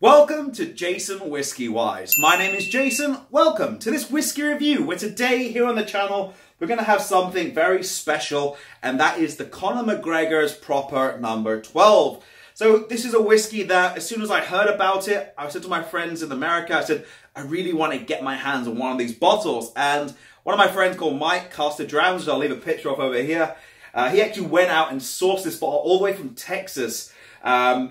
Welcome to JasonWhiskyWise. My name is Jason. Welcome to this whiskey review, where today here on the channel we're going to have something very special, and that is the Conor McGregor's Proper No. 12. So this is a whiskey that as soon as I heard about it, I said to my friends in America, I said, I really want to get my hands on one of these bottles. And one of my friends called Mike cast a drown, which I'll leave a picture of over here. He actually went out and sourced this bottle all the way from Texas,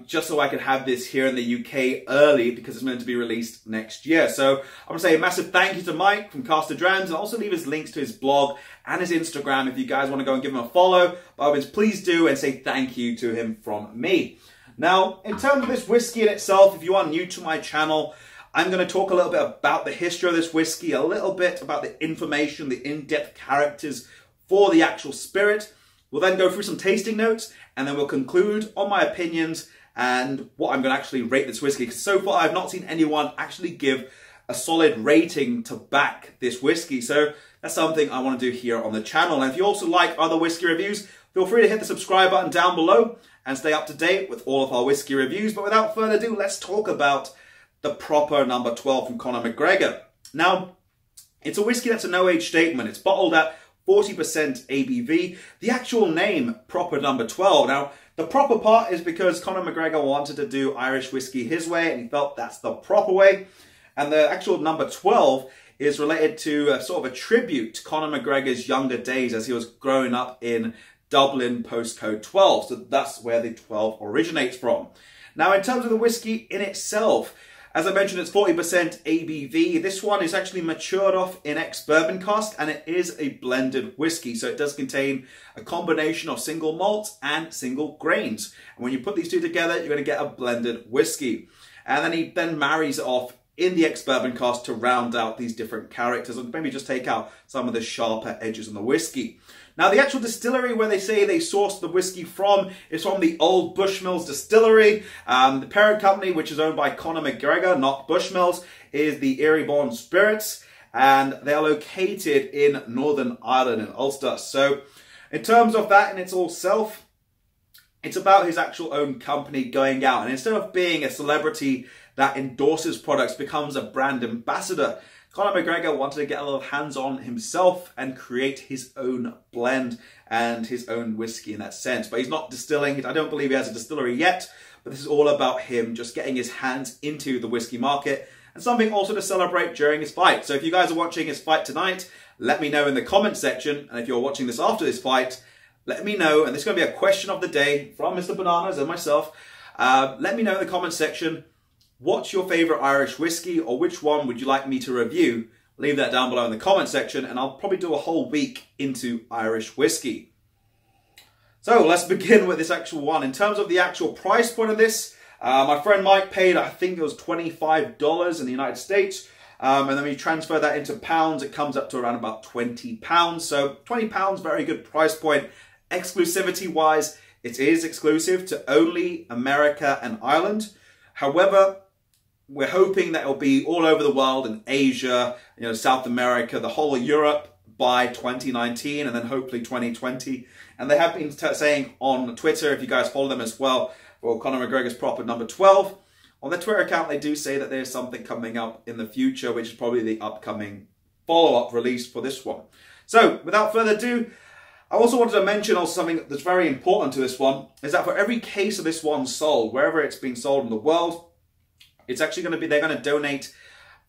just so I could have this here in the UK early, because it's meant to be released next year. So I'm going to say a massive thank you to Mike from Caster Drams, and also leave his links to his blog and his Instagram if you guys want to go and give him a follow. But please do, and say thank you to him from me. Now, in terms of this whiskey in itself, if you are new to my channel, I'm going to talk a little bit about the history of this whiskey, a little bit about the information, the in-depth characters for the actual spirit. We'll then go through some tasting notes, and then we'll conclude on my opinions and what I'm going to actually rate this whiskey. Because so far I've not seen anyone actually give a solid rating to back this whiskey. So that's something I want to do here on the channel. And if you also like other whiskey reviews, feel free to hit the subscribe button down below and stay up to date with all of our whiskey reviews. But without further ado, let's talk about the Proper No. 12 from Conor McGregor. Now, it's a whiskey that's a no-age statement. It's bottled at 40% ABV. The actual name, Proper No. 12. Now, the proper part is because Conor McGregor wanted to do Irish whiskey his way, and he felt that's the proper way. And the actual number 12 is related to a sort of a tribute to Conor McGregor's younger days as he was growing up in Dublin postcode 12. So that's where the 12 originates from. Now, in terms of the whiskey in itself, as I mentioned, it's 40% ABV. This one is actually matured off in ex-bourbon cask, and it is a blended whiskey. So it does contain a combination of single malts and single grains. And when you put these two together, you're going to get a blended whiskey. And then he then marries it off in the ex-bourbon cask to round out these different characters and maybe just take out some of the sharper edges in the whiskey. Now, the actual distillery where they say they sourced the whiskey from is from the Old Bushmills Distillery. The parent company, which is owned by Conor McGregor, not Bushmills, is the Erie-born Spirits, and they are located in Northern Ireland in Ulster. So in terms of that in its all self, it's about his actual own company going out, and instead of being a celebrity that endorses products, becomes a brand ambassador. Conor McGregor wanted to get a little hands-on himself and create his own blend and his own whiskey in that sense. But he's not distilling. I don't believe he has a distillery yet, but this is all about him just getting his hands into the whiskey market, and something also to celebrate during his fight. So if you guys are watching his fight tonight, let me know in the comment section. And if you're watching this after this fight, let me know. And this is going to be a question of the day from Mr. Bananas and myself. Let me know in the comment section, what's your favourite Irish whiskey, or which one would you like me to review? Leave that down below in the comment section, and I'll probably do a whole week into Irish whiskey. So let's begin with this actual one. In terms of the actual price point of this, my friend Mike paid, I think it was $25 in the United States. And then when you transfer that into pounds, it comes up to around about £20. So £20, very good price point. Exclusivity wise, it is exclusive to only America and Ireland. However, we're hoping that it'll be all over the world, in Asia, South America, the whole of Europe by 2019, and then hopefully 2020. And they have been saying on Twitter, if you guys follow them as well, for Conor McGregor's Proper No. 12, on their Twitter account, they do say that there's something coming up in the future, which is probably the upcoming follow-up release for this one. So, without further ado, I also wanted to mention also something that's very important to this one, is that for every case of this one sold, wherever it's been sold in the world, it's actually going to be, they're going to donate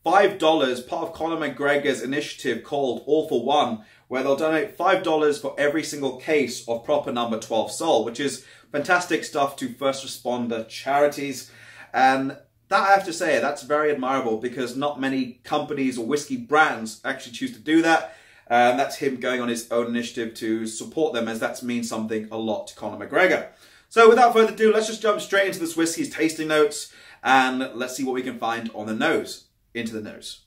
$5, part of Conor McGregor's initiative called All for One, where they'll donate $5 for every single case of Proper No. 12 sold, which is fantastic stuff to first responder charities. And that, I have to say, that's very admirable, because not many companies or whiskey brands actually choose to do that. And that's him going on his own initiative to support them, as that means something a lot to Conor McGregor. So without further ado, let's just jump straight into this whiskey's tasting notes, and let's see what we can find on the nose. Into the nose.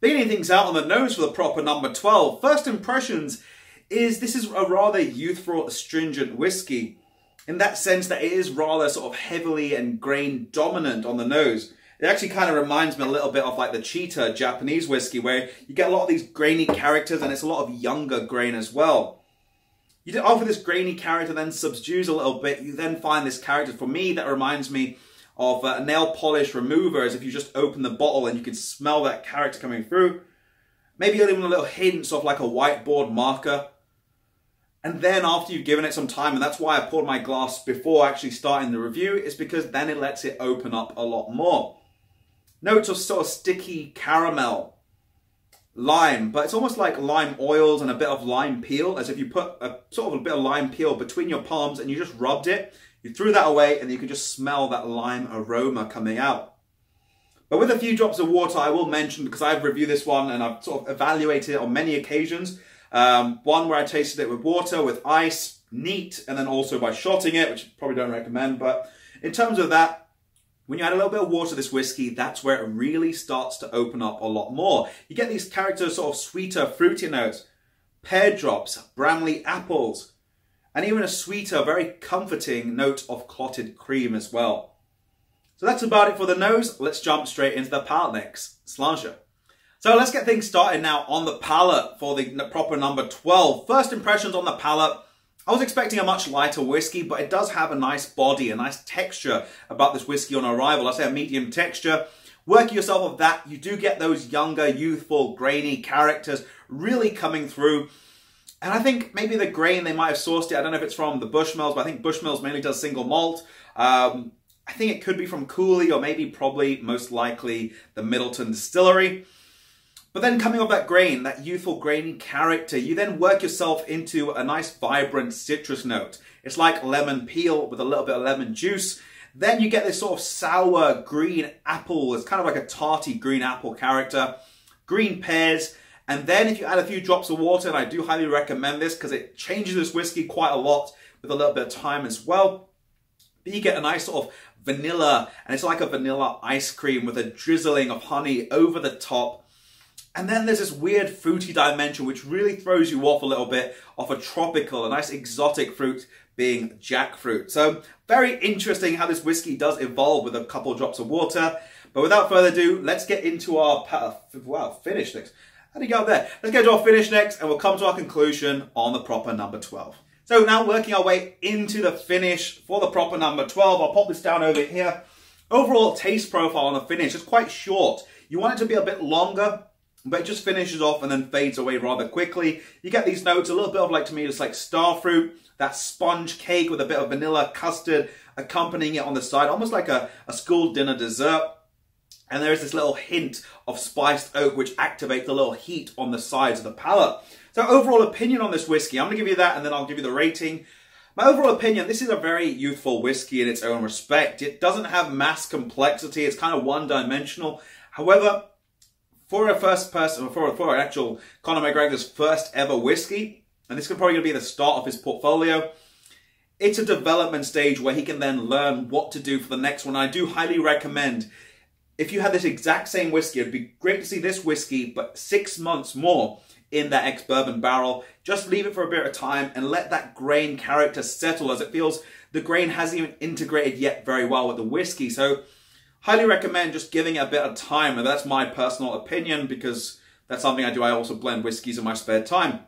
Beginning things out on the nose for the Proper No. 12, first impressions is this is a rather youthful, astringent whiskey, in that sense that it is rather sort of heavily and grain dominant on the nose. It actually kind of reminds me a little bit of like the Cheetah Japanese whiskey, where you get a lot of these grainy characters, and it's a lot of younger grain as well. You offer this grainy character, then subdues a little bit. You then find this character, for me, that reminds me of nail polish remover as if you just open the bottle and you can smell that character coming through. Maybe even a little hints of like a whiteboard marker. And then after you've given it some time, and that's why I poured my glass before actually starting the review, is because then it lets it open up a lot more. Notes of sort of sticky caramel, lime, but it's almost like lime oils and a bit of lime peel, as if you put a sort of a bit of lime peel between your palms and you just rubbed it. You threw that away and you could just smell that lime aroma coming out. But with a few drops of water, I will mention, because I've reviewed this one and I've sort of evaluated it on many occasions. One where I tasted it with water, with ice, neat, and then also by shotting it, which I probably don't recommend. But in terms of that, when you add a little bit of water to this whiskey, that's where it really starts to open up a lot more. You get these characters, sort of sweeter, fruity notes, pear drops, Bramley apples, and even a sweeter, very comforting note of clotted cream as well. So that's about it for the nose. Let's jump straight into the palate next. Sláinte. So let's get things started now on the palate for the proper number 12. First impressions on the palate. I was expecting a much lighter whiskey, but it does have a nice body, a nice texture about this whiskey on arrival. I say a medium texture. Work yourself of that. You do get those younger, youthful, grainy characters really coming through. And I think maybe the grain, they might have sourced it. I don't know if it's from the Bushmills, but I think Bushmills mainly does single malt. I think it could be from Cooley, or maybe probably most likely the Middleton Distillery. But then coming off that grain, that youthful grainy character, you then work yourself into a nice vibrant citrus note. It's like lemon peel with a little bit of lemon juice. Then you get this sort of sour green apple. It's kind of like a tarty green apple character. Green pears. And then if you add a few drops of water, and I do highly recommend this because it changes this whiskey quite a lot with a little bit of time as well. But you get a nice sort of vanilla, and it's like a vanilla ice cream with a drizzling of honey over the top. And then there's this weird fruity dimension which really throws you off a little bit of a tropical, a nice exotic fruit being jackfruit. So very interesting how this whiskey does evolve with a couple of drops of water. But without further ado, let's get into our finish next. How do you go there? Let's get to our finish next, and we'll come to our conclusion on the proper number 12. So now working our way into the finish for the proper number 12. I'll pop this down over here. Overall taste profile on the finish is quite short. You want it to be a bit longer, but it just finishes off and then fades away rather quickly. You get these notes, a little bit of, like, to me, it's like starfruit, that sponge cake with a bit of vanilla custard accompanying it on the side, almost like a school dinner dessert. And there's this little hint of spiced oak which activates the little heat on the sides of the palate. So overall opinion on this whiskey, I'm going to give you that and then I'll give you the rating. My overall opinion, this is a very youthful whiskey in its own respect. It doesn't have mass complexity, it's kind of one-dimensional. However, for a first person, for an actual Conor McGregor's first ever whiskey, and this is probably going to be the start of his portfolio, it's a development stage where he can then learn what to do for the next one. I do highly recommend, if you had this exact same whiskey, it'd be great to see this whiskey, but 6 months more in that ex-bourbon barrel. Just leave it for a bit of time and let that grain character settle, as it feels the grain hasn't even integrated yet very well with the whiskey. So highly recommend just giving it a bit of time, and that's my personal opinion because that's something I do. I also blend whiskeys in my spare time.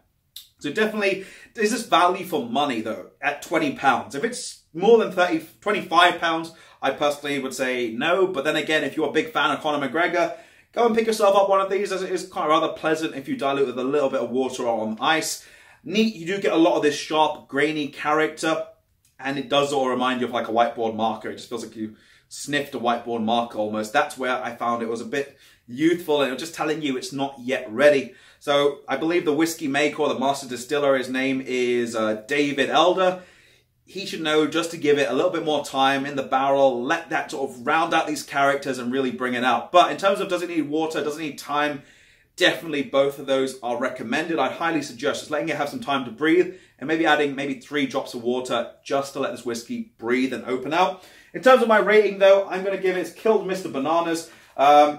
So definitely, is this value for money though, at £20? If it's more than £25, I personally would say no. But then again, if you're a big fan of Conor McGregor, go and pick yourself up one of these, as it is quite rather pleasant if you dilute with a little bit of water or on ice. Neat, you do get a lot of this sharp, grainy character, and it does all remind you of like a whiteboard marker. It just feels like you sniffed a whiteboard marker almost. That's where I found it was a bit youthful, and it was just telling you it's not yet ready. So I believe the whiskey maker or the master distiller, his name is David Elder. He should know just to give it a little bit more time in the barrel, let that sort of round out these characters and really bring it out. But in terms of does it need water, does it need time, definitely both of those are recommended. I'd highly suggest just letting it have some time to breathe and maybe adding maybe 3 drops of water just to let this whiskey breathe and open out. In terms of my rating though, I'm going to give it Killed Mr. Bananas.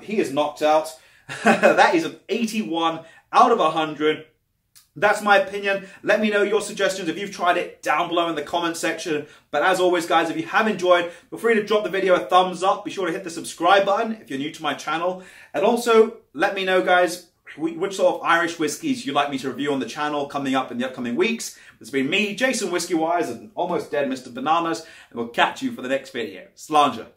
He is knocked out. That is an 81 out of 100. That's my opinion. Let me know your suggestions if you've tried it down below in the comment section. But as always, guys, if you have enjoyed, feel free to drop the video a thumbs up. Be sure to hit the subscribe button if you're new to my channel. And also, let me know, guys, which sort of Irish whiskies you'd like me to review on the channel coming up in the upcoming weeks. It's been me, JasonWhiskyWise, and almost dead Mr. Bananas. And we'll catch you for the next video. Sláinte.